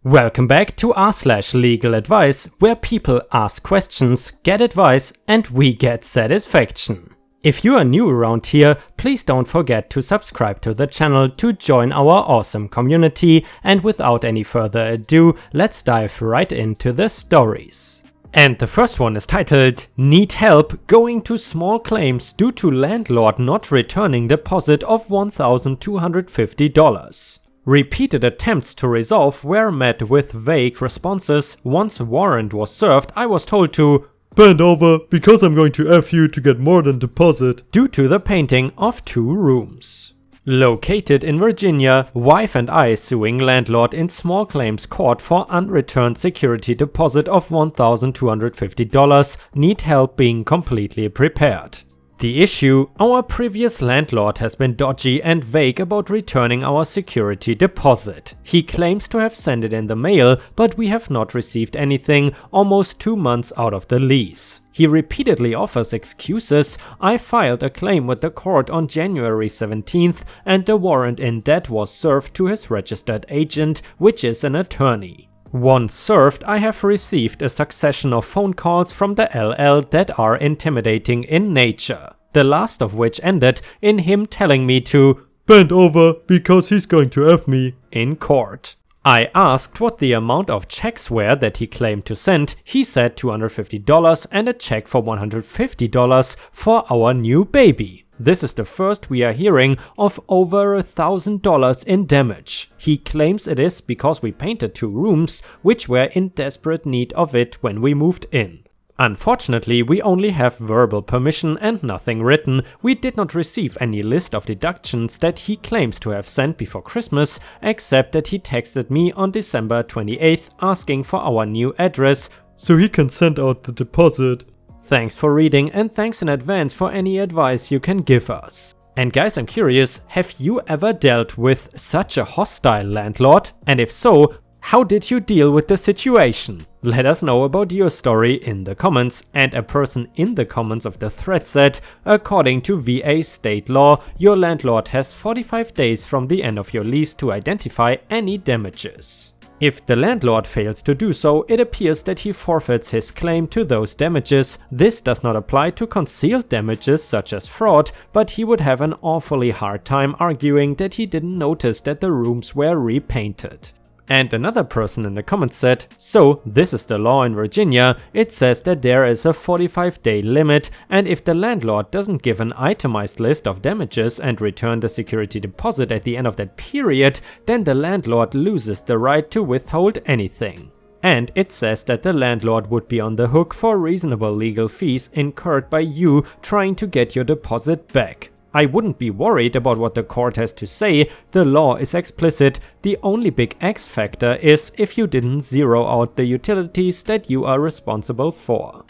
Welcome back to r/LegalAdvice, where people ask questions, get advice, and we get satisfaction. If you are new around here, please don't forget to subscribe to the channel to join our awesome community, and without any further ado, let's dive right into the stories. And the first one is titled, Need Help Going to Small Claims Due to Landlord Not Returning Deposit of $1,250. Repeated attempts to resolve were met with vague responses. Once a warrant was served, I was told to bend over because I'm going to F you to get more than deposit due to the painting of 2 rooms. Located in Virginia, wife and I suing landlord in small claims court for unreturned security deposit of $1,250, need help being completely prepared. The issue: our previous landlord has been dodgy and vague about returning our security deposit. He claims to have sent it in the mail, but we have not received anything, almost 2 months out of the lease. He repeatedly offers excuses. I filed a claim with the court on January 17th, and the warrant in debt was served to his registered agent, which is an attorney. Once served, I have received a succession of phone calls from the LL that are intimidating in nature, the last of which ended in him telling me to bend over because he's going to F me in court. I asked what the amount of checks were that he claimed to send. He said $250 and a check for $150 for our new baby. This is the first we are hearing of over $1,000 in damage. He claims it is because we painted 2 rooms, which were in desperate need of it when we moved in. Unfortunately, we only have verbal permission and nothing written. We did not receive any list of deductions that he claims to have sent before Christmas, except that he texted me on December 28th asking for our new address so he can send out the deposit. Thanks for reading, and thanks in advance for any advice you can give us. And guys, I'm curious, have you ever dealt with such a hostile landlord? And if so, how did you deal with the situation? Let us know about your story in the comments. And a person in the comments of the thread said, according to VA state law, your landlord has 45 days from the end of your lease to identify any damages. If the landlord fails to do so, it appears that he forfeits his claim to those damages. This does not apply to concealed damages such as fraud, but he would have an awfully hard time arguing that he didn't notice that the rooms were repainted. And another person in the comments said, so this is the law in Virginia. It says that there is a 45-day limit, and if the landlord doesn't give an itemized list of damages and return the security deposit at the end of that period, then the landlord loses the right to withhold anything. And it says that the landlord would be on the hook for reasonable legal fees incurred by you trying to get your deposit back. I wouldn't be worried about what the court has to say. The law is explicit. The only big X factor is if you didn't zero out the utilities that you are responsible for.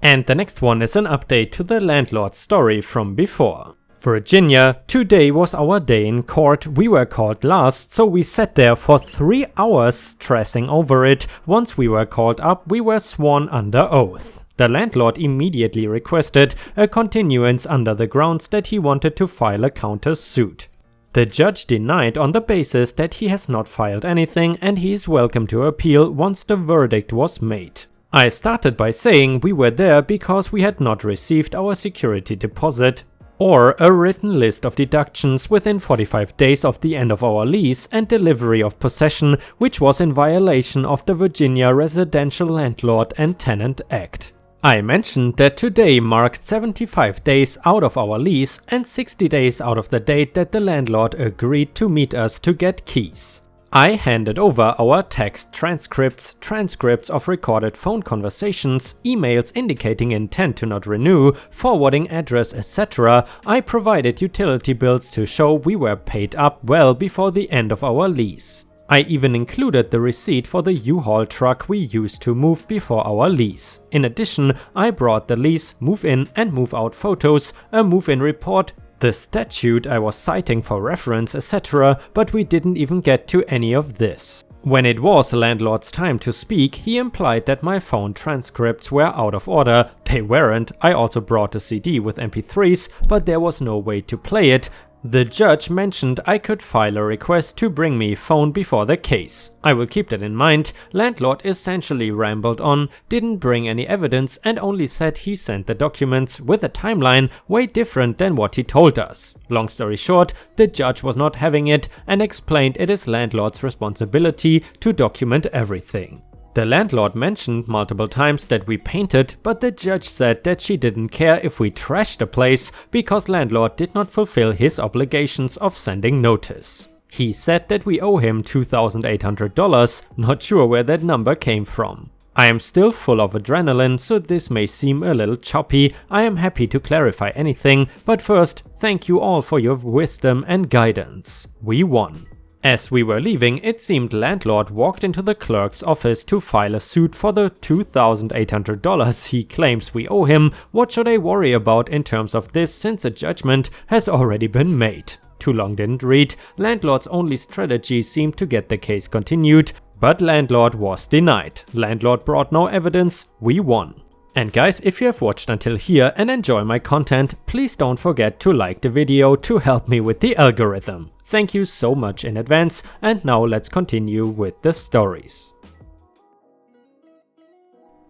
And the next one is an update to the landlord story from before. Virginia, today was our day in court. We were called last, so we sat there for 3 hours stressing over it. Once we were called up, we were sworn under oath. The landlord immediately requested a continuance under the grounds that he wanted to file a counter suit. The judge denied on the basis that he has not filed anything and he is welcome to appeal once the verdict was made. I started by saying we were there because we had not received our security deposit or a written list of deductions within 45 days of the end of our lease and delivery of possession, which was in violation of the Virginia Residential Landlord and Tenant Act. I mentioned that today marked 75 days out of our lease and 60 days out of the date that the landlord agreed to meet us to get keys. I handed over our text transcripts of recorded phone conversations, emails indicating intent to not renew, forwarding address, etc. I provided utility bills to show we were paid up well before the end of our lease. I even included the receipt for the U-Haul truck we used to move before our lease. In addition, I brought the lease, move-in and move-out photos, a move-in report, the statute I was citing for reference, etc., but we didn't even get to any of this. When it was the landlord's time to speak, he implied that my phone transcripts were out of order. They weren't. I also brought a CD with MP3s, but there was no way to play it. The judge mentioned I could file a request to bring me phone before the case. I will keep that in mind. Landlord essentially rambled on, didn't bring any evidence and only said he sent the documents with a timeline way different than what he told us. Long story short, the judge was not having it and explained it is landlord's responsibility to document everything. The landlord mentioned multiple times that we painted, but the judge said that she didn't care if we trashed the place because landlord did not fulfill his obligations of sending notice. He said that we owe him $2,800, not sure where that number came from. I am still full of adrenaline, so this may seem a little choppy. I am happy to clarify anything, but first, thank you all for your wisdom and guidance. We won. As we were leaving, it seemed landlord walked into the clerk's office to file a suit for the $2,800 he claims we owe him. What should I worry about in terms of this since a judgment has already been made? Too long didn't read. Landlord's only strategy seemed to get the case continued, but landlord was denied. Landlord brought no evidence. We won. And guys, if you have watched until here and enjoy my content, please don't forget to like the video to help me with the algorithm. Thank you so much in advance, and now let's continue with the stories.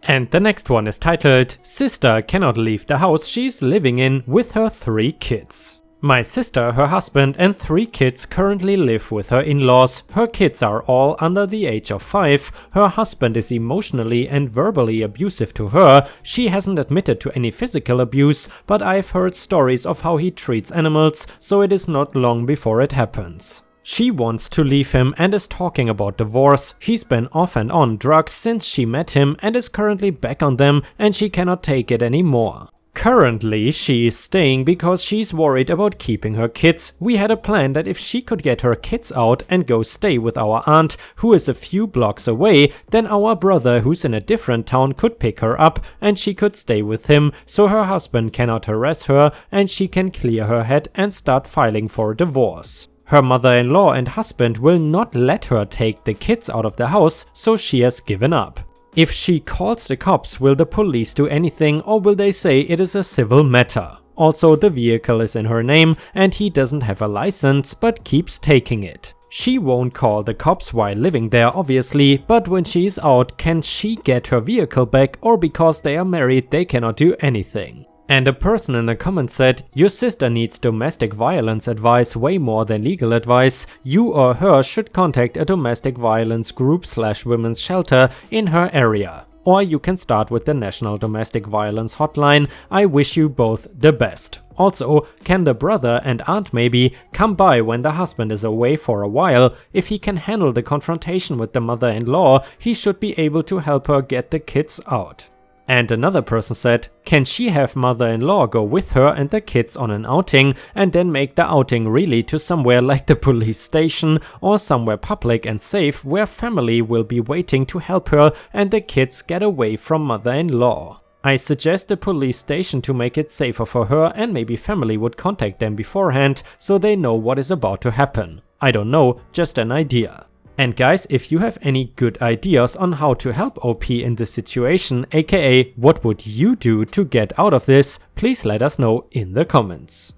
And the next one is titled, Sister Cannot Leave the House She's Living In with Her 3 Kids. My sister, her husband and 3 kids currently live with her in-laws. Her kids are all under the age of 5. Her husband is emotionally and verbally abusive to her. She hasn't admitted to any physical abuse, but I've heard stories of how he treats animals, so it is not long before it happens. She wants to leave him and is talking about divorce. He's been off and on drugs since she met him and is currently back on them, and she cannot take it anymore. Currently, she is staying because she's worried about keeping her kids. We had a plan that if she could get her kids out and go stay with our aunt, who is a few blocks away, then our brother, who's in a different town, could pick her up and she could stay with him, so her husband cannot harass her and she can clear her head and start filing for a divorce. Her mother-in-law and husband will not let her take the kids out of the house, so she has given up. If she calls the cops, will the police do anything or will they say it is a civil matter? Also, the vehicle is in her name and he doesn't have a license but keeps taking it. She won't call the cops while living there obviously, but when she is out, can she get her vehicle back, or because they are married they cannot do anything? And a person in the comments said, your sister needs domestic violence advice way more than legal advice. You or her should contact a domestic violence group/women's shelter in her area. Or you can start with the National Domestic Violence Hotline. I wish you both the best. Also, can the brother and aunt maybe come by when the husband is away for a while? If he can handle the confrontation with the mother-in-law, he should be able to help her get the kids out. And another person said, can she have mother-in-law go with her and the kids on an outing and then make the outing really to somewhere like the police station or somewhere public and safe where family will be waiting to help her and the kids get away from mother-in-law? I suggest the police station to make it safer for her, and maybe family would contact them beforehand so they know what is about to happen. I don't know, just an idea. And guys, if you have any good ideas on how to help OP in this situation, aka what would you do to get out of this, please let us know in the comments.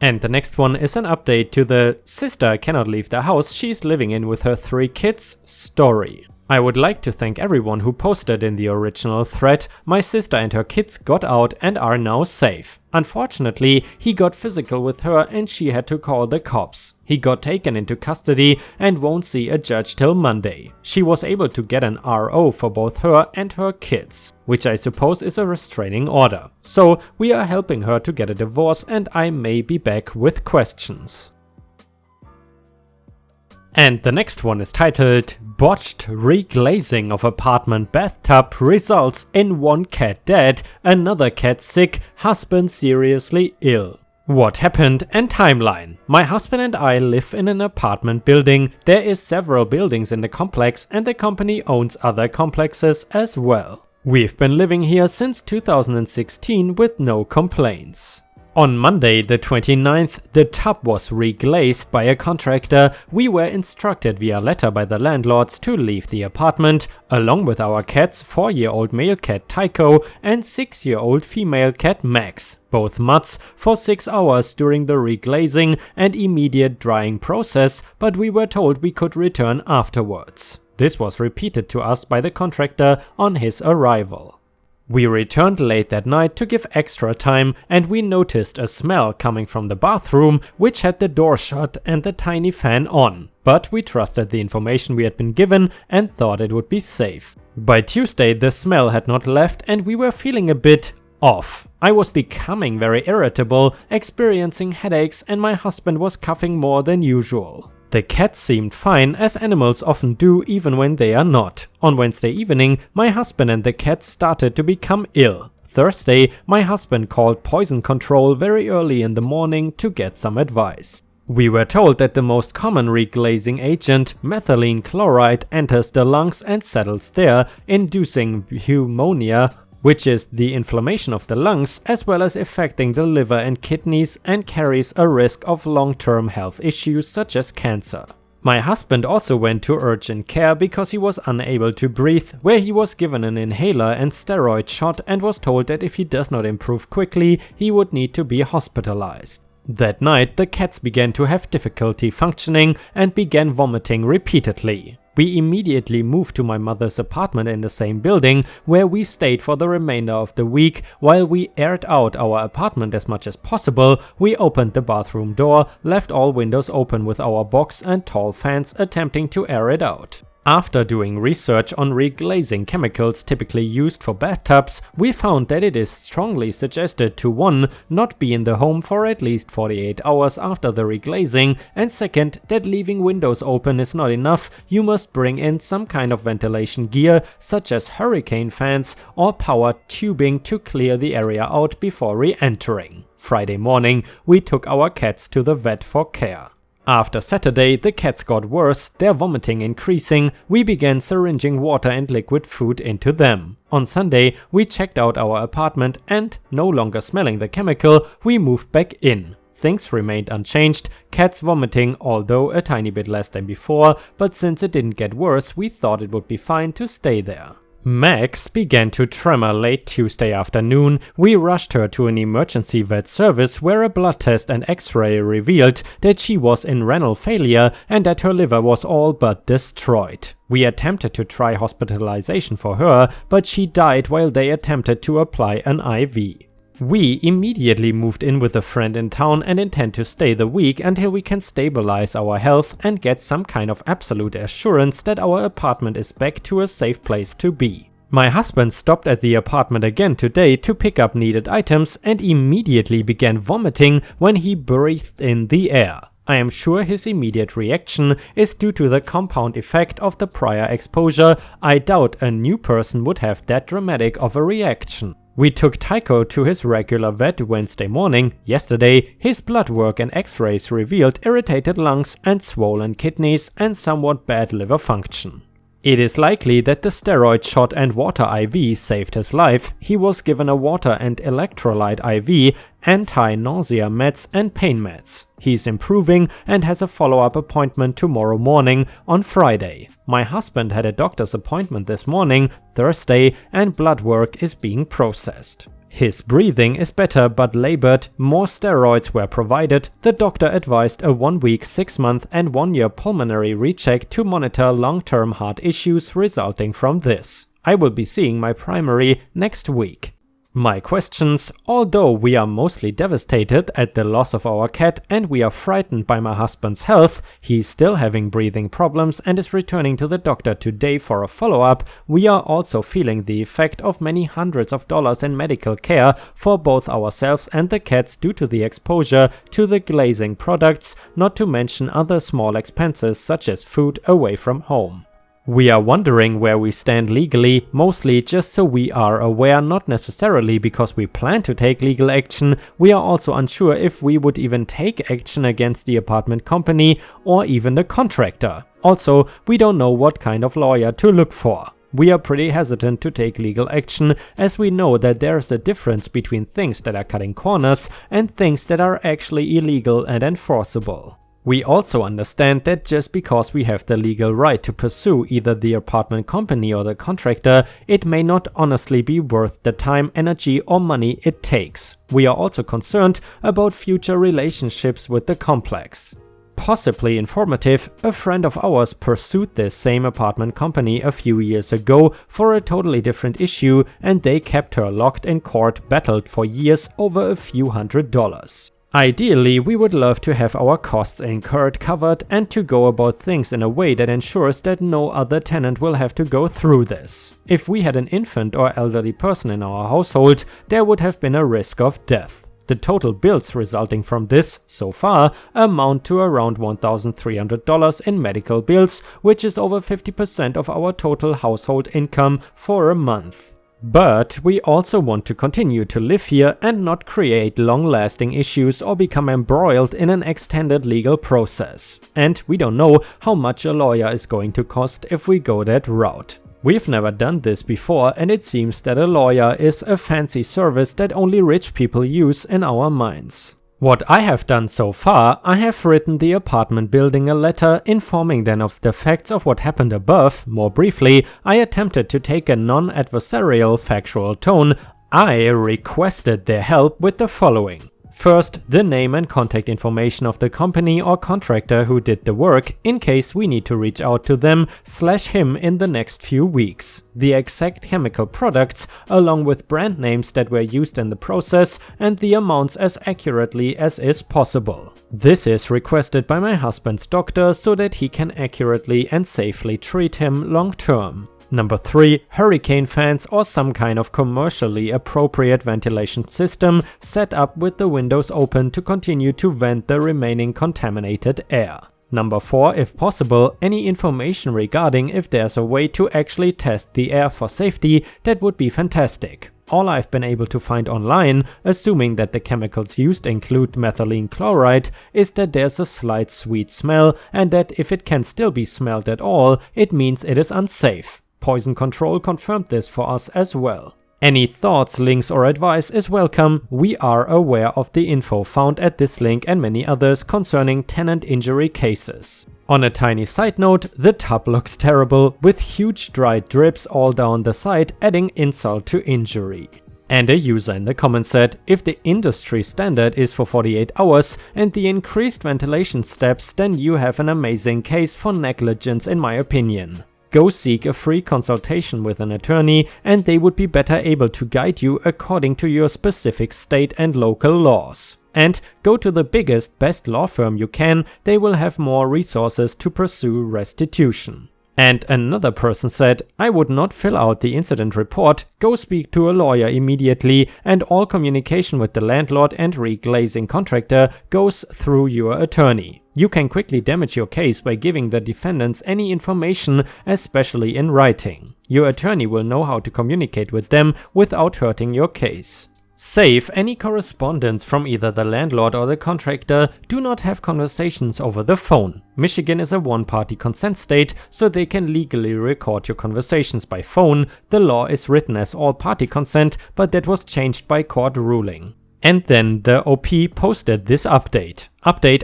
And the next one is an update to the Sister Cannot Leave the House She's Living In with Her 3 Kids story. I would like to thank everyone who posted in the original thread. My sister and her kids got out and are now safe. Unfortunately, he got physical with her and she had to call the cops. He got taken into custody and won't see a judge till Monday. She was able to get an RO for both her and her kids, which I suppose is a restraining order. So we are helping her to get a divorce, and I may be back with questions. And the next one is titled, Botched Reglazing of Apartment Bathtub Results in 1 Cat Dead, Another Cat Sick, Husband Seriously Ill. What happened and timeline. My husband and I live in an apartment building. There is several buildings in the complex and the company owns other complexes as well. We've been living here since 2016 with no complaints. On Monday the 29th, the tub was reglazed by a contractor. We were instructed via letter by the landlords to leave the apartment, along with our cats, 4-year-old male cat Tycho and 6-year-old female cat Max, both mutts, for 6 hours during the reglazing and immediate drying process, but we were told we could return afterwards. This was repeated to us by the contractor on his arrival. We returned late that night to give extra time, and we noticed a smell coming from the bathroom, which had the door shut and the tiny fan on, but we trusted the information we had been given and thought it would be safe. By Tuesday the smell had not left and we were feeling a bit off. I was becoming very irritable, experiencing headaches, and my husband was coughing more than usual. The cats seemed fine, as animals often do even when they are not. On Wednesday evening, my husband and the cats started to become ill. Thursday, my husband called poison control very early in the morning to get some advice. We were told that the most common reglazing agent, methylene chloride, enters the lungs and settles there, inducing pneumonia, which is the inflammation of the lungs, as well as affecting the liver and kidneys, and carries a risk of long-term health issues such as cancer. My husband also went to urgent care because he was unable to breathe, where he was given an inhaler and steroid shot and was told that if he does not improve quickly, he would need to be hospitalized. That night, the cats began to have difficulty functioning and began vomiting repeatedly. We immediately moved to my mother's apartment in the same building, where we stayed for the remainder of the week. While we aired out our apartment as much as possible, we opened the bathroom door, left all windows open with our box and tall fans, attempting to air it out. After doing research on reglazing chemicals typically used for bathtubs, we found that it is strongly suggested to 1. Not be in the home for at least 48 hours after the reglazing, and 2nd, that leaving windows open is not enough. You must bring in some kind of ventilation gear, such as hurricane fans or powered tubing, to clear the area out before re-entering. Friday morning, we took our cats to the vet for care. After Saturday, the cats got worse, their vomiting increasing. We began syringing water and liquid food into them. On Sunday, we checked out our apartment and, no longer smelling the chemical, we moved back in. Things remained unchanged, cats vomiting, although a tiny bit less than before, but since it didn't get worse, we thought it would be fine to stay there. Max began to tremor late Tuesday afternoon. We rushed her to an emergency vet service where a blood test and x-ray revealed that she was in renal failure and that her liver was all but destroyed. We attempted to try hospitalization for her, but she died while they attempted to apply an IV. We immediately moved in with a friend in town and intend to stay the week until we can stabilize our health and get some kind of absolute assurance that our apartment is back to a safe place to be. My husband stopped at the apartment again today to pick up needed items and immediately began vomiting when he breathed in the air. I am sure his immediate reaction is due to the compound effect of the prior exposure. I doubt a new person would have that dramatic of a reaction. We took Tycho to his regular vet Wednesday morning. Yesterday, his blood work and x-rays revealed irritated lungs and swollen kidneys and somewhat bad liver function. It is likely that the steroid shot and water IV saved his life. He was given a water and electrolyte IV, anti-nausea meds and pain meds. He's improving and has a follow-up appointment tomorrow morning on Friday. My husband had a doctor's appointment this morning, Thursday, and blood work is being processed. His breathing is better but labored, more steroids were provided. The doctor advised a 1-week, 6-month and 1-year pulmonary recheck to monitor long-term heart issues resulting from this. I will be seeing my primary next week. My questions: although we are mostly devastated at the loss of our cat and we are frightened by my husband's health, he's still having breathing problems and is returning to the doctor today for a follow-up. We are also feeling the effect of many hundreds of dollars in medical care for both ourselves and the cats due to the exposure to the glazing products, not to mention other small expenses such as food away from home. We are wondering where we stand legally, mostly just so we are aware, not necessarily because we plan to take legal action. We are also unsure if we would even take action against the apartment company or even the contractor. Also, we don't know what kind of lawyer to look for. We are pretty hesitant to take legal action, as we know that there is a difference between things that are cutting corners and things that are actually illegal and enforceable. We also understand that just because we have the legal right to pursue either the apartment company or the contractor, it may not honestly be worth the time, energy or money it takes. We are also concerned about future relationships with the complex. Possibly informative, a friend of ours pursued this same apartment company a few years ago for a totally different issue, and they kept her locked in court, battled for years over a few $100s. Ideally, we would love to have our costs incurred covered and to go about things in a way that ensures that no other tenant will have to go through this. If we had an infant or elderly person in our household, there would have been a risk of death. The total bills resulting from this, so far, amount to around $1,300 in medical bills, which is over 50% of our total household income for a month. But we also want to continue to live here and not create long-lasting issues or become embroiled in an extended legal process. And we don't know how much a lawyer is going to cost if we go that route. We've never done this before, and it seems that a lawyer is a fancy service that only rich people use in our minds. What I have done so far, I have written the apartment building a letter informing them of the facts of what happened above. More briefly, I attempted to take a non-adversarial factual tone. I requested their help with the following. First, the name and contact information of the company or contractor who did the work, in case we need to reach out to them/him in the next few weeks. The exact chemical products, along with brand names that were used in the process, and the amounts as accurately as is possible. This is requested by my husband's doctor so that he can accurately and safely treat him long term. Number 3, hurricane fans or some kind of commercially appropriate ventilation system set up with the windows open to continue to vent the remaining contaminated air. Number 4, if possible, any information regarding if there's a way to actually test the air for safety, that would be fantastic. All I've been able to find online, assuming that the chemicals used include methylene chloride, is that there's a slight sweet smell and that if it can still be smelled at all, it means it is unsafe. Poison Control confirmed this for us as well. Any thoughts, links or advice is welcome. We are aware of the info found at this link and many others concerning tenant injury cases. On a tiny side note, the tub looks terrible, with huge dried drips all down the side, adding insult to injury. And a user in the comments said, if the industry standard is for 48 hours and the increased ventilation steps, then you have an amazing case for negligence in my opinion. Go seek a free consultation with an attorney and they would be better able to guide you according to your specific state and local laws. And go to the biggest, best law firm you can, they will have more resources to pursue restitution. And another person said, I would not fill out the incident report, go speak to a lawyer immediately, and all communication with the landlord and reglazing contractor goes through your attorney. You can quickly damage your case by giving the defendants any information, especially in writing. Your attorney will know how to communicate with them without hurting your case. Save any correspondence from either the landlord or the contractor. Do not have conversations over the phone. Michigan is a one-party consent state, so they can legally record your conversations by phone. The law is written as all-party consent, but that was changed by court ruling. And then the OP posted this update.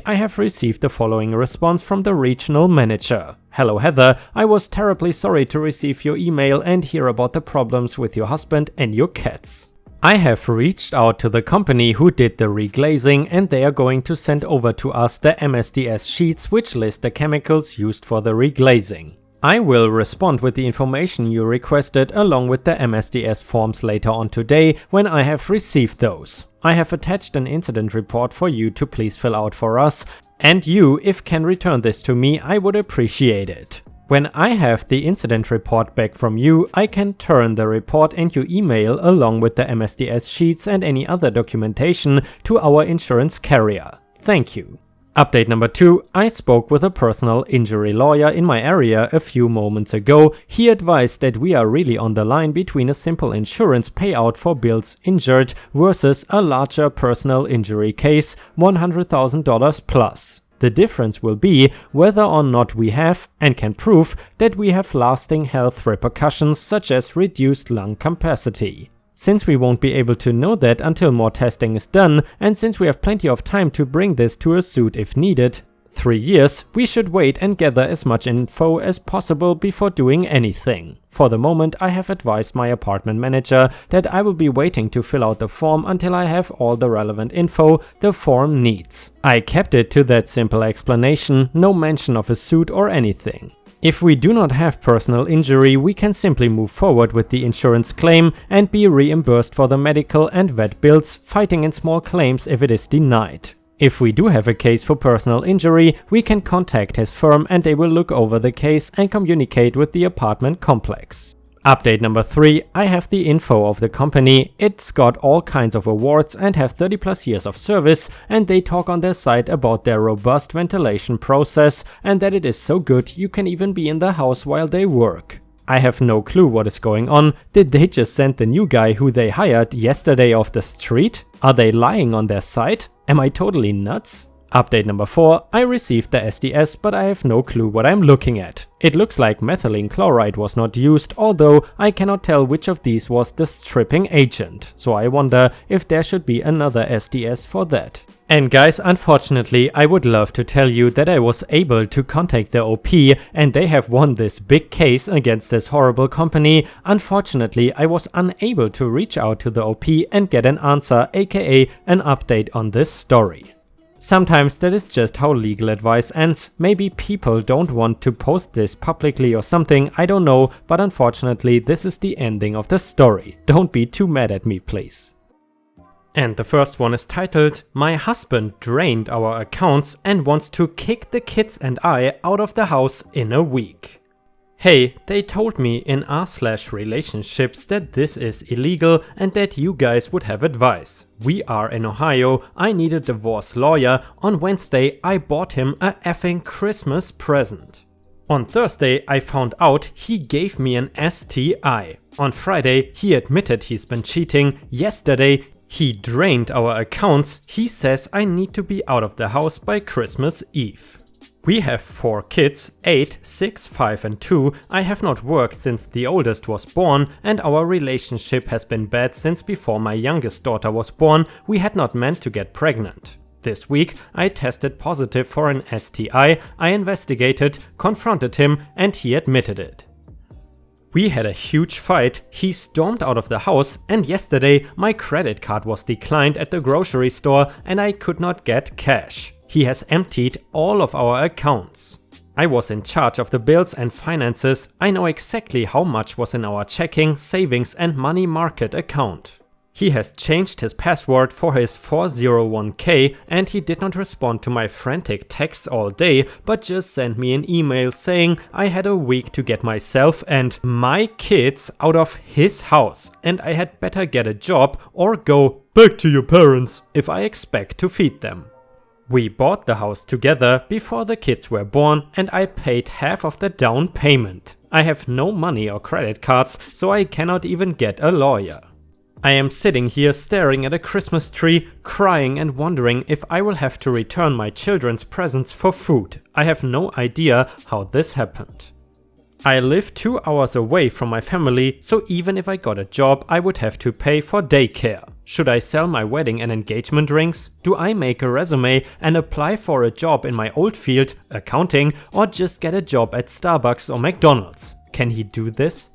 I have received the following response from the regional manager. Hello Heather, I was terribly sorry to receive your email and hear about the problems with your husband and your cats. I have reached out to the company who did the reglazing and they are going to send over to us the MSDS sheets which list the chemicals used for the reglazing. I will respond with the information you requested along with the MSDS forms later on today when I have received those. I have attached an incident report for you to please fill out for us, and you, if can return this to me, I would appreciate it. When I have the incident report back from you, I can turn the report and your email along with the MSDS sheets and any other documentation to our insurance carrier. Thank you. Update number 2. I spoke with a personal injury lawyer in my area a few moments ago. He advised that we are really on the line between a simple insurance payout for bills injured versus a larger personal injury case, $100,000 plus. The difference will be whether or not we have and can prove that we have lasting health repercussions such as reduced lung capacity. Since we won't be able to know that until more testing is done, and since we have plenty of time to bring this to a suit if needed, 3 years, we should wait and gather as much info as possible before doing anything. For the moment, I have advised my apartment manager that I will be waiting to fill out the form until I have all the relevant info the form needs. I kept it to that simple explanation, no mention of a suit or anything. If we do not have personal injury, we can simply move forward with the insurance claim and be reimbursed for the medical and vet bills, fighting in small claims if it is denied. If we do have a case for personal injury, we can contact his firm and they will look over the case and communicate with the apartment complex. Update number 3, I have the info of the company. It's got all kinds of awards and have 30 plus years of service, and they talk on their site about their robust ventilation process and that it is so good you can even be in the house while they work. I have no clue what is going on. Did they just send the new guy who they hired yesterday off the street? Are they lying on their site? Am I totally nuts? Update number 4, I received the SDS, but I have no clue what I'm looking at. It looks like methylene chloride was not used, although I cannot tell which of these was the stripping agent, so I wonder if there should be another SDS for that. And guys, unfortunately, I would love to tell you that I was able to contact the OP and they have won this big case against this horrible company. Unfortunately, I was unable to reach out to the OP and get an answer, aka an update on this story. Sometimes that is just how legal advice ends. Maybe people don't want to post this publicly or something, I don't know, but unfortunately this is the ending of the story. Don't be too mad at me, please. And the first one is titled, "My husband drained our accounts and wants to kick the kids and I out of the house in a week." Hey, they told me in r/relationships that this is illegal and that you guys would have advice. We are in Ohio, I need a divorce lawyer. On Wednesday I bought him a effing Christmas present. On Thursday I found out he gave me an STI. On Friday he admitted he's been cheating. Yesterday he drained our accounts. He says I need to be out of the house by Christmas Eve. We have 4 kids, 8, 6, 5 and 2. I have not worked since the oldest was born and our relationship has been bad since before my youngest daughter was born. We had not meant to get pregnant. This week I tested positive for an STI. I investigated, confronted him and he admitted it. We had a huge fight, he stormed out of the house, and yesterday my credit card was declined at the grocery store and I could not get cash. He has emptied all of our accounts. I was in charge of the bills and finances. I know exactly how much was in our checking, savings and money market account. He has changed his password for his 401k and he did not respond to my frantic texts all day, but just sent me an email saying I had a week to get myself and my kids out of his house and I had better get a job or go back to your parents if I expect to feed them. We bought the house together before the kids were born and I paid half of the down payment. I have no money or credit cards, so I cannot even get a lawyer. I am sitting here staring at a Christmas tree, crying and wondering if I will have to return my children's presents for food. I have no idea how this happened. I live 2 hours away from my family, so even if I got a job, I would have to pay for daycare. Should I sell my wedding and engagement rings? Do I make a resume and apply for a job in my old field, accounting, or just get a job at Starbucks or McDonald's? Can he do this?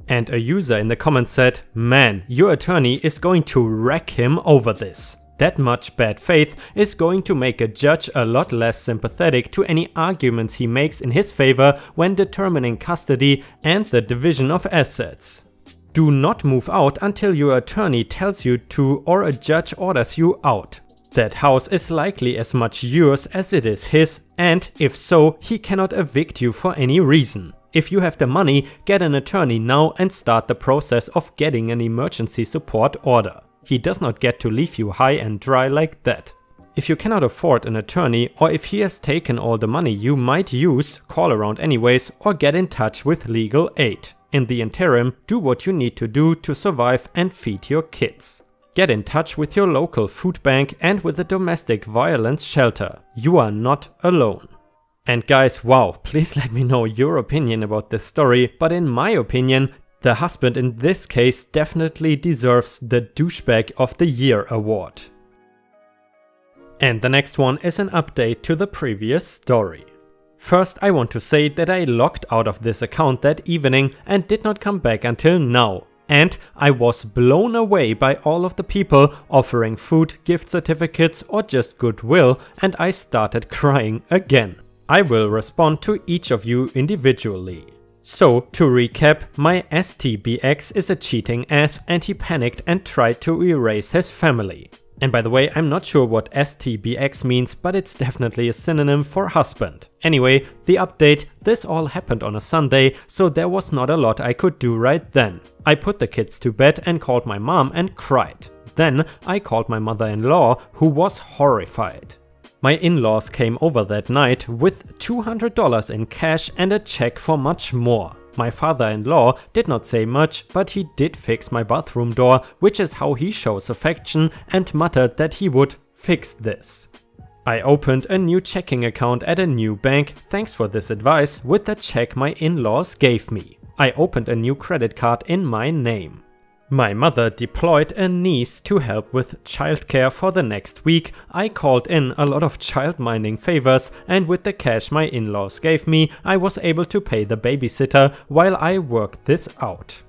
And a user in the comments said, "Man, your attorney is going to wreck him over this. That much bad faith is going to make a judge a lot less sympathetic to any arguments he makes in his favor when determining custody and the division of assets. Do not move out until your attorney tells you to or a judge orders you out. That house is likely as much yours as it is his, and if so, he cannot evict you for any reason. If you have the money, get an attorney now and start the process of getting an emergency support order. He does not get to leave you high and dry like that. If you cannot afford an attorney or if he has taken all the money you might use, call around anyways or get in touch with legal aid. In the interim, do what you need to do to survive and feed your kids." Get in touch with your local food bank and with a domestic violence shelter. You are not alone. And guys, wow, please let me know your opinion about this story, but in my opinion, the husband in this case definitely deserves the Douchebag of the Year award. And the next one is an update to the previous story. First, I want to say that I logged out of this account that evening and did not come back until now. And I was blown away by all of the people offering food, gift certificates or just goodwill, and I started crying again. I will respond to each of you individually. So, to recap, my STBX is a cheating ass and he panicked and tried to erase his family. And by the way, I'm not sure what STBX means, but it's definitely a synonym for husband. Anyway, the update, this all happened on a Sunday, so there was not a lot I could do right then. I put the kids to bed and called my mom and cried. Then I called my mother-in-law, who was horrified. My in-laws came over that night with $200 in cash and a check for much more. My father-in-law did not say much, but he did fix my bathroom door, which is how he shows affection, and muttered that he would fix this. I opened a new checking account at a new bank, thanks for this advice, with the check my in-laws gave me. I opened a new credit card in my name. My mother deployed a niece to help with childcare for the next week. I called in a lot of child-minding favors, and with the cash my in-laws gave me, I was able to pay the babysitter while I worked this out.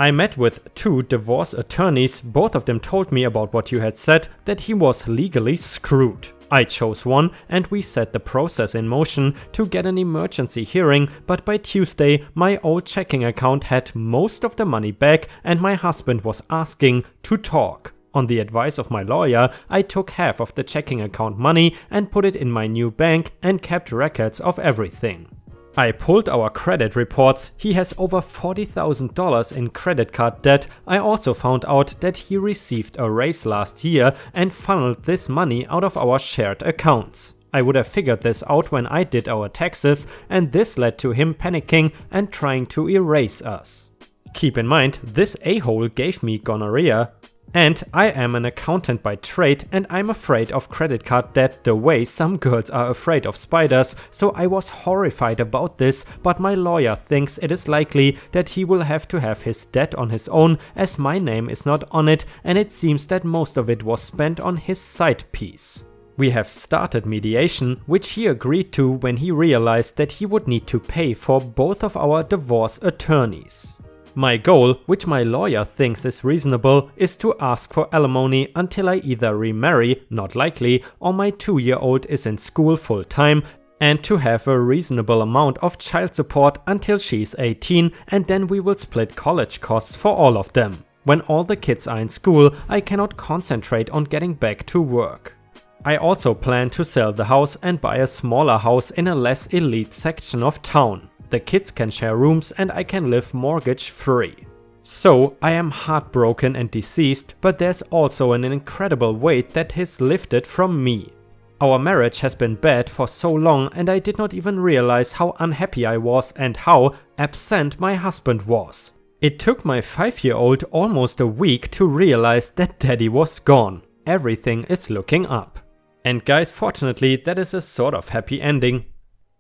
I met with 2 divorce attorneys. Both of them told me about what you had said, that he was legally screwed. I chose one and we set the process in motion to get an emergency hearing, but by Tuesday my old checking account had most of the money back and my husband was asking to talk. On the advice of my lawyer, I took half of the checking account money and put it in my new bank and kept records of everything. I pulled our credit reports. He has over $40,000 in credit card debt. I also found out that he received a raise last year and funneled this money out of our shared accounts. I would have figured this out when I did our taxes, and this led to him panicking and trying to erase us. Keep in mind, this a-hole gave me gonorrhea. And I am an accountant by trade and I'm afraid of credit card debt the way some girls are afraid of spiders, so I was horrified about this, but my lawyer thinks it is likely that he will have to have his debt on his own as my name is not on it and it seems that most of it was spent on his side piece. We have started mediation, which he agreed to when he realized that he would need to pay for both of our divorce attorneys. My goal, which my lawyer thinks is reasonable, is to ask for alimony until I either remarry, not likely, or my 2-year-old is in school full time, and to have a reasonable amount of child support until she's 18, and then we will split college costs for all of them. When all the kids are in school, I cannot concentrate on getting back to work. I also plan to sell the house and buy a smaller house in a less elite section of town. The kids can share rooms and I can live mortgage free. So I am heartbroken and deceased, but there's also an incredible weight that is lifted from me. Our marriage has been bad for so long and I did not even realize how unhappy I was and how absent my husband was. It took my 5-year-old almost a week to realize that daddy was gone. Everything is looking up. And guys, fortunately that is a sort of happy ending.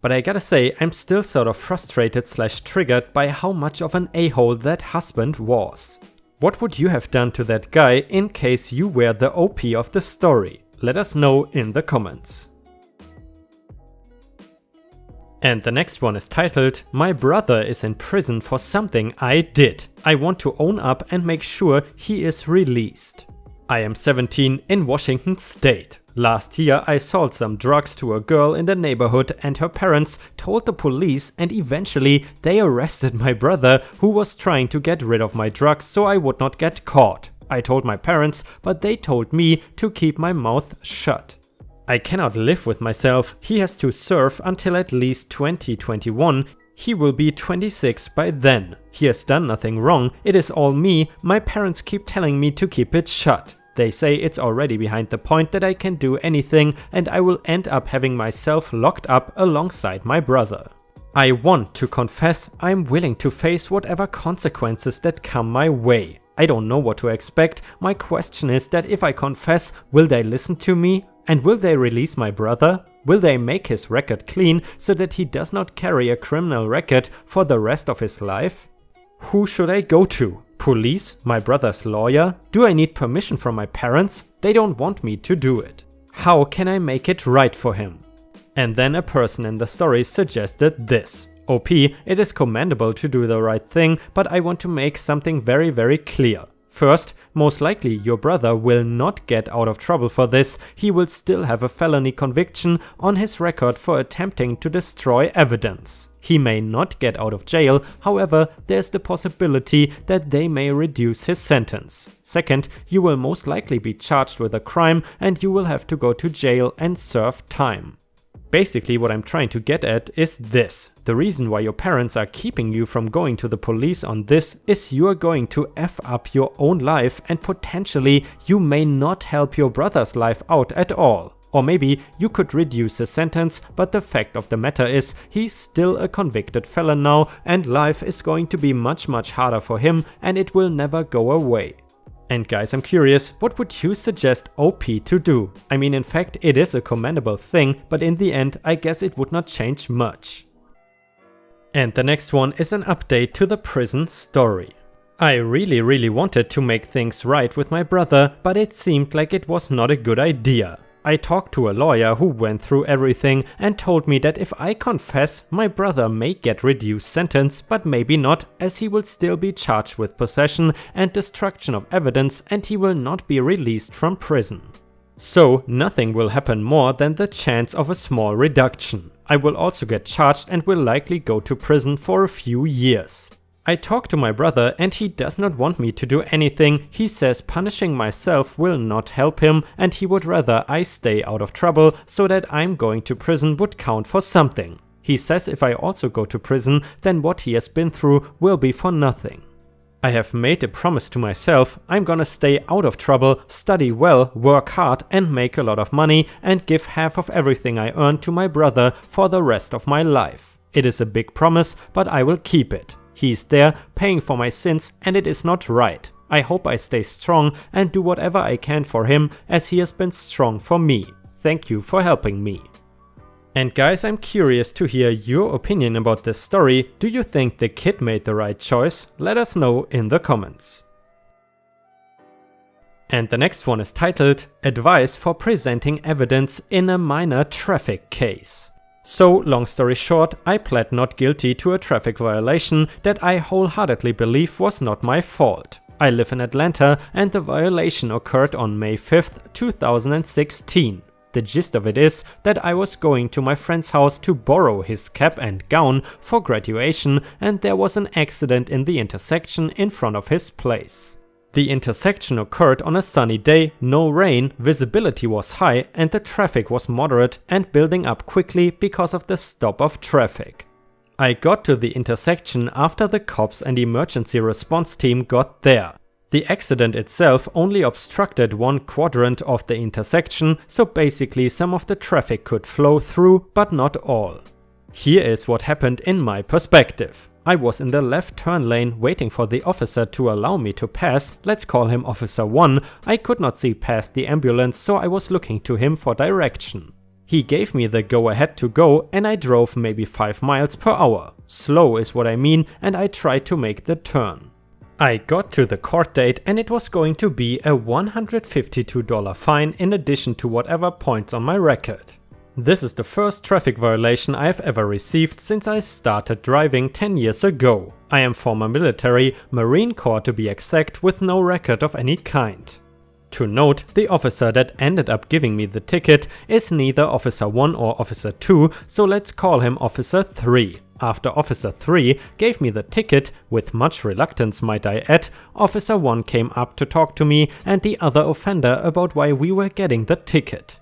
But I gotta say, I'm still sort of frustrated / triggered by how much of an a-hole that husband was. What would you have done to that guy in case you were the OP of the story? Let us know in the comments. And the next one is titled, My brother is in prison for something I did. I want to own up and make sure he is released. I am 17 in Washington State. Last year I sold some drugs to a girl in the neighborhood and her parents told the police and eventually they arrested my brother who was trying to get rid of my drugs so I would not get caught. I told my parents, but they told me to keep my mouth shut. I cannot live with myself. He has to serve until at least 2021. He will be 26 by then. He has done nothing wrong. It is all me. My parents keep telling me to keep it shut. They say it's already behind the point that I can do anything and I will end up having myself locked up alongside my brother. I want to confess I'm willing to face whatever consequences that come my way. I don't know what to expect. My question is that if I confess, will they listen to me? And will they release my brother? Will they make his record clean so that he does not carry a criminal record for the rest of his life? Who should I go to? Police? My brother's lawyer? Do I need permission from my parents? They don't want me to do it. How can I make it right for him? And then a person in the story suggested this. OP, it is commendable to do the right thing, but I want to make something very, very clear. First, most likely your brother will not get out of trouble for this. He will still have a felony conviction on his record for attempting to destroy evidence. He may not get out of jail, however, there's the possibility that they may reduce his sentence. Second, you will most likely be charged with a crime and you will have to go to jail and serve time. Basically, what I'm trying to get at is this. The reason why your parents are keeping you from going to the police on this is you're going to F up your own life and potentially you may not help your brother's life out at all. Or maybe you could reduce the sentence, but the fact of the matter is he's still a convicted felon now and life is going to be much harder for him and it will never go away. And guys, I'm curious, what would you suggest OP to do? I mean, in fact, it is a commendable thing, but in the end, I guess it would not change much. And the next one is an update to the prison story. I really wanted to make things right with my brother, but it seemed like it was not a good idea. I talked to a lawyer who went through everything and told me that if I confess, my brother may get reduced sentence, but maybe not, as he will still be charged with possession and destruction of evidence and he will not be released from prison. So nothing will happen more than the chance of a small reduction. I will also get charged and will likely go to prison for a few years. I talked to my brother and he does not want me to do anything. He says punishing myself will not help him and he would rather I stay out of trouble so that I'm going to prison would count for something. He says if I also go to prison, then what he has been through will be for nothing. I have made a promise to myself, I'm gonna stay out of trouble, study well, work hard and make a lot of money and give half of everything I earn to my brother for the rest of my life. It is a big promise, but I will keep it. He's there paying for my sins and it is not right. I hope I stay strong and do whatever I can for him as he has been strong for me. Thank you for helping me. And guys, I'm curious to hear your opinion about this story. Do you think the kid made the right choice? Let us know in the comments. And the next one is titled Advice for Presenting Evidence in a Minor Traffic Case. So, long story short, I pled not guilty to a traffic violation that I wholeheartedly believe was not my fault. I live in Atlanta and the violation occurred on May 5th, 2016. The gist of it is that I was going to my friend's house to borrow his cap and gown for graduation and there was an accident in the intersection in front of his place. The intersection occurred on a sunny day, no rain, visibility was high and the traffic was moderate and building up quickly because of the stop of traffic. I got to the intersection after the cops and emergency response team got there. The accident itself only obstructed one quadrant of the intersection, so basically some of the traffic could flow through, but not all. Here is what happened in my perspective. I was in the left turn lane waiting for the officer to allow me to pass, let's call him Officer 1. I could not see past the ambulance, so I was looking to him for direction. He gave me the go ahead to go and I drove maybe 5 miles per hour. Slow is what I mean, and I tried to make the turn. I got to the court date and it was going to be a $152 fine in addition to whatever points on my record. This is the first traffic violation I have ever received since I started driving 10 years ago. I am former military, Marine Corps to be exact, with no record of any kind. To note, the officer that ended up giving me the ticket is neither Officer 1 or Officer 2, so let's call him Officer 3. After Officer 3 gave me the ticket, with much reluctance might I add, Officer 1 came up to talk to me and the other offender about why we were getting the ticket.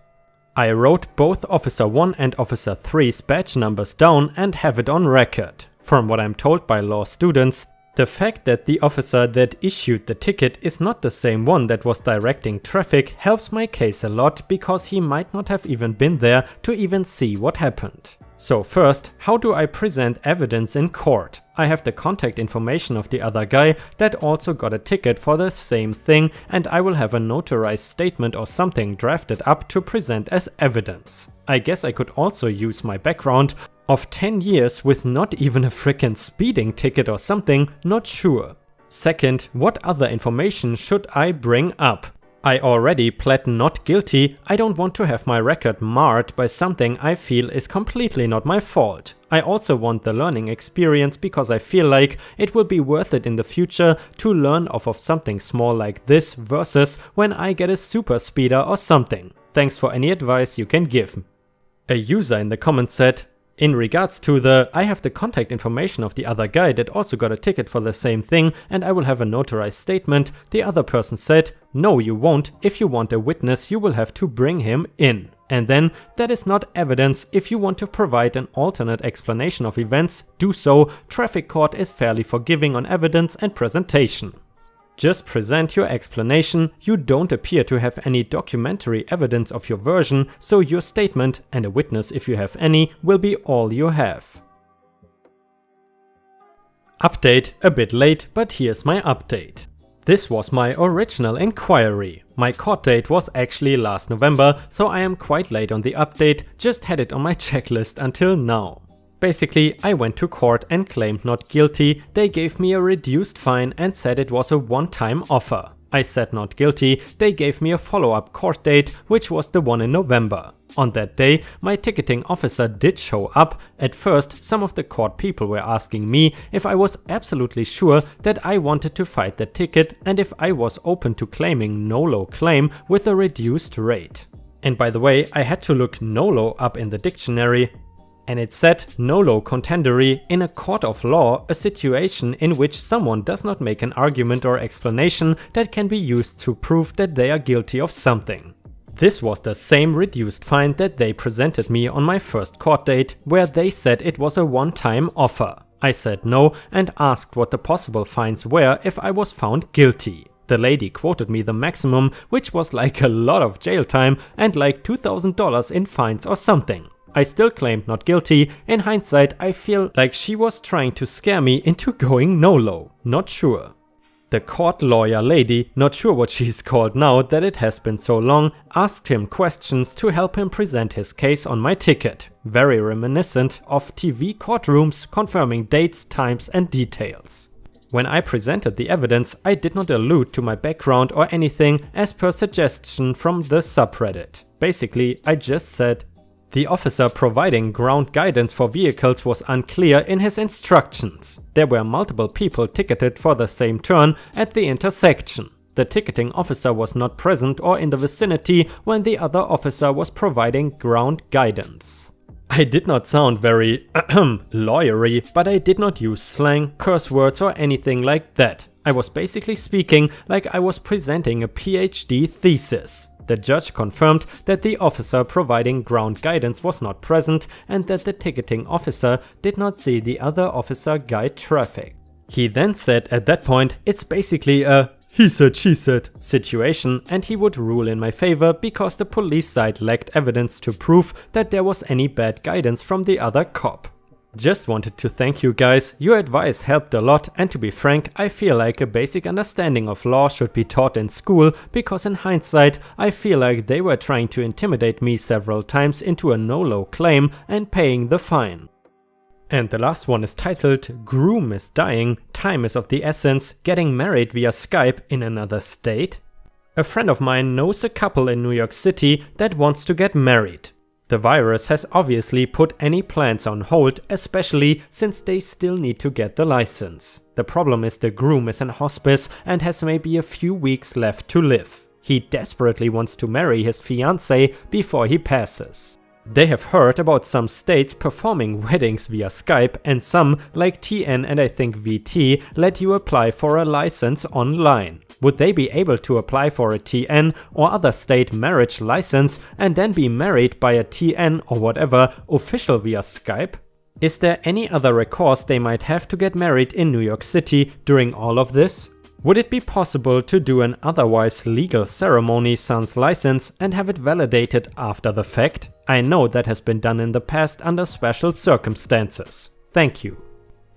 I wrote both Officer 1 and Officer 3's badge numbers down and have it on record. From what I'm told by law students, the fact that the officer that issued the ticket is not the same one that was directing traffic helps my case a lot because he might not have even been there to even see what happened. So first, how do I present evidence in court? I have the contact information of the other guy that also got a ticket for the same thing, and I will have a notarized statement or something drafted up to present as evidence. I guess I could also use my background of 10 years with not even a frickin' speeding ticket or something, not sure. Second, what other information should I bring up? I already pled not guilty. I don't want to have my record marred by something I feel is completely not my fault. I also want the learning experience because I feel like it will be worth it in the future to learn off of something small like this versus when I get a super speeder or something. Thanks for any advice you can give. A user in the comments said, in regards to the I have the contact information of the other guy that also got a ticket for the same thing and I will have a notarized statement, the other person said, no you won't, if you want a witness you will have to bring him in. And then, that is not evidence, if you want to provide an alternate explanation of events, do so, traffic court is fairly forgiving on evidence and presentation. Just present your explanation, you don't appear to have any documentary evidence of your version, so your statement, and a witness if you have any, will be all you have. Update, a bit late, but here's my update. This was my original inquiry. My court date was actually last November, so I am quite late on the update, just had it on my checklist until now. Basically, I went to court and claimed not guilty, they gave me a reduced fine and said it was a one-time offer. I said not guilty, they gave me a follow-up court date, which was the one in November. On that day, my ticketing officer did show up. At first, some of the court people were asking me if I was absolutely sure that I wanted to fight the ticket and if I was open to claiming NOLO claim with a reduced rate. And by the way, I had to look NOLO up in the dictionary. And it said nolo contendory in a court of law, a situation in which someone does not make an argument or explanation that can be used to prove that they are guilty of something. This was the same reduced fine that they presented me on my first court date, where they said it was a one-time offer. I said no and asked what the possible fines were if I was found guilty. The lady quoted me the maximum, which was like a lot of jail time and like $2,000 in fines or something. I still claimed not guilty. In hindsight, I feel like she was trying to scare me into going NOLO. Not sure. The court lawyer lady, not sure what she's called now that it has been so long, asked him questions to help him present his case on my ticket. Very reminiscent of TV courtrooms, confirming dates, times and details. When I presented the evidence, I did not allude to my background or anything as per suggestion from the subreddit. Basically, I just said, the officer providing ground guidance for vehicles was unclear in his instructions. There were multiple people ticketed for the same turn at the intersection. The ticketing officer was not present or in the vicinity when the other officer was providing ground guidance. I did not sound very lawyery, but I did not use slang, curse words or anything like that. I was basically speaking like I was presenting a PhD thesis. The judge confirmed that the officer providing ground guidance was not present and that the ticketing officer did not see the other officer guide traffic. He then said at that point it's basically a he said she said situation and he would rule in my favor because the police side lacked evidence to prove that there was any bad guidance from the other cop. Just wanted to thank you guys, your advice helped a lot, and to be frank, I feel like a basic understanding of law should be taught in school because in hindsight I feel like they were trying to intimidate me several times into a NOLO claim and paying the fine. And the last one is titled Groom is dying, time is of the essence, getting married via Skype in another state. A friend of mine knows a couple in New York City that wants to get married. The virus has obviously put any plans on hold, especially since they still need to get the license. The problem is the groom is in hospice and has maybe a few weeks left to live. He desperately wants to marry his fiancée before he passes. They have heard about some states performing weddings via Skype and some, like TN and I think VT, let you apply for a license online. Would they be able to apply for a TN or other state marriage license and then be married by a TN or whatever official via Skype? Is there any other recourse they might have to get married in New York City during all of this? Would it be possible to do an otherwise legal ceremony sans license and have it validated after the fact? I know that has been done in the past under special circumstances. Thank you.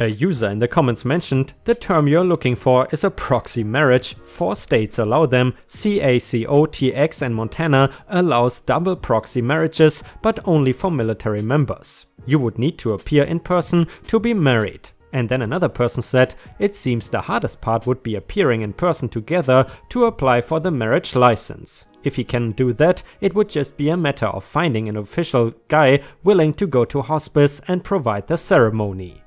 A user in the comments mentioned the term you're looking for is a proxy marriage. 4 states allow them. CACOTX and Montana allows double proxy marriages, but only for military members. You would need to appear in person to be married. And then another person said, it seems the hardest part would be appearing in person together to apply for the marriage license. If he can do that, it would just be a matter of finding an official guy willing to go to hospice and provide the ceremony.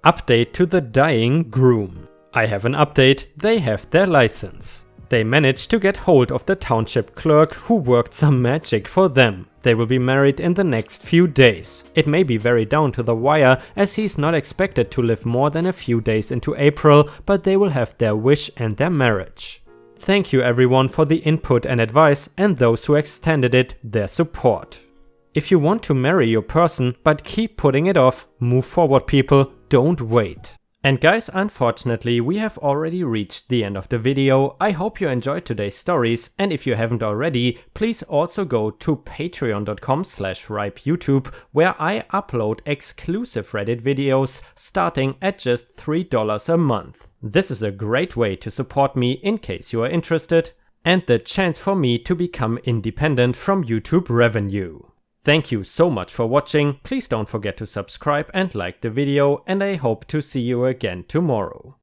Update to the dying groom. I have an update, they have their license. They managed to get hold of the township clerk who worked some magic for them. They will be married in the next few days. It may be very down to the wire as he's not expected to live more than a few days into April, but they will have their wish and their marriage. Thank you everyone for the input and advice, and those who extended it their support. If you want to marry your person but keep putting it off, move forward people, don't wait. And guys, unfortunately we have already reached the end of the video. I hope you enjoyed today's stories, and if you haven't already, please also go to patreon.com/ripeyoutube, where I upload exclusive Reddit videos starting at just $3 a month. This is a great way to support me in case you are interested, and the chance for me to become independent from YouTube revenue. Thank you so much for watching, please don't forget to subscribe and like the video, and I hope to see you again tomorrow.